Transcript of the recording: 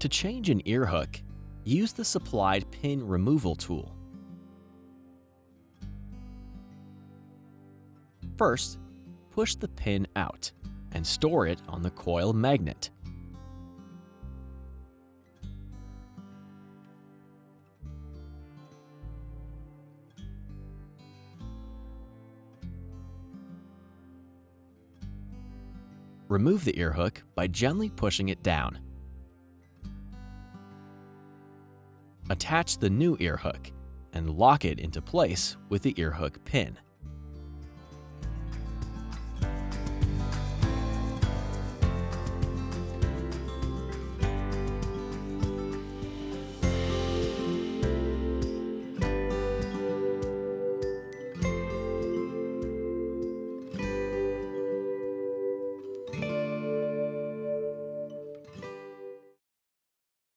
To change an ear hook, use the supplied pin removal tool. First, push the pin out and store it on the coil magnet. Remove the ear hook by gently pushing it down. Attach the new ear hook and lock it into place with the ear hook pin.